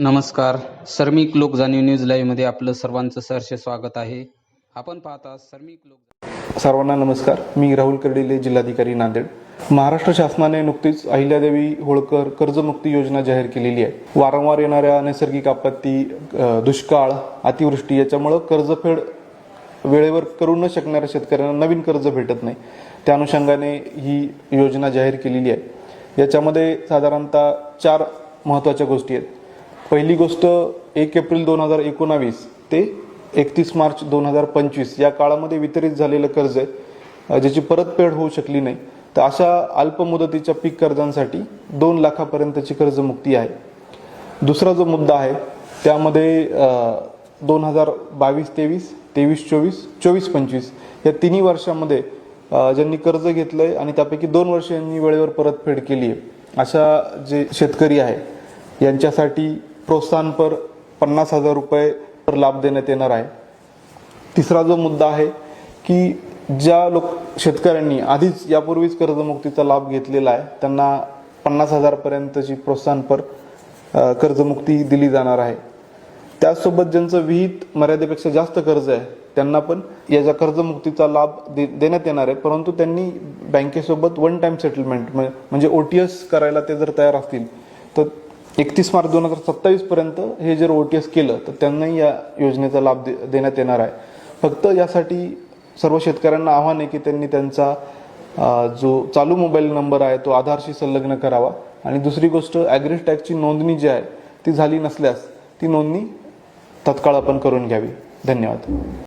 नमस्कार. सर्मिक लोक जाणीव न्यूज लाईव्हमध्ये आपलं सर्वांचं सहर्ष स्वागत आहे. आपण पाहता सर्मिक लोक. सर्वांना नमस्कार. मी राहुल कर्डिले, जिल्हाधिकारी नांदेड. महाराष्ट्र शासनाने नुकतीच अहिल्यादेवी होळकर कर्जमुक्ती योजना जाहीर केलेली आहे. वारंवार येणाऱ्या नैसर्गिक आपत्ती, दुष्काळ, अतिवृष्टी याच्यामुळे कर्जफेड वेळेवर करू न शकणाऱ्या शेतकऱ्यांना नवीन कर्ज भेटत नाही. त्या अनुषंगाने ही योजना जाहीर केलेली आहे. याच्यामध्ये साधारणतः 4 महत्त्वाच्या गोष्टी आहेत. पहिली गोष्ट 1 एप्रिल 2019 ते 31 मार्च 2025 या काळामध्ये वितरित झालेलं कर्ज आहे, ज्याची परतफेड होऊ शकली नाही. तर अशा अल्प मुदतीच्या पीक कर्जांसाठी 2 लाखापर्यंतची कर्जमुक्ती आहे. दुसरा जो मुद्दा आहे त्यामध्ये 2022-23, 23-24, 24-25 या तिन्ही वर्षामध्ये ज्यांनी कर्ज घेतलंय आणि त्यापैकी 2 वर्ष यांनी वेळेवर परतफेड केली आहे, अशा जे शेतकरी आहे यांच्यासाठी प्रोत्साहनपर 50,000 रुपये लाभ देण्यात येणार आहे. तिसरा जो मुद्दा आहे की ज्या शेतकऱ्यांनी आधीच यापूर्वीच कर्जमुक्तीचा लाभ घेतलेला आहे त्यांना 50,000 पर्यंतची प्रोत्साहनपर कर्जमुक्ती दिली जाणार आहे. त्याचसोबत ज्यांचं विहित मर्यादेपेक्षा जास्त कर्ज आहे त्यांना पण याच्या कर्जमुक्तीचा लाभ देण्यात येणार आहे, परंतु त्यांनी बँकेसोबत 1 टाइम सेटलमेंट म्हणजे OTS करायला ते जर तयार असतील तर 31 मार्च 2027 पर्यंत हे जर OTS केलं तर त्यांनाही या योजनेचा लाभ देण्यात येणार आहे. फक्त यासाठी सर्व शेतकऱ्यांना आव्हान आहे की त्यांनी त्यांचा जो चालू मोबाईल नंबर आहे तो आधारशी संलग्न करावा. आणि दुसरी गोष्ट, ॲग्री टॅक्सची नोंदणी जी आहे ती झाली नसल्यास ती नोंदणी तत्काळ आपण करून घ्यावी. धन्यवाद.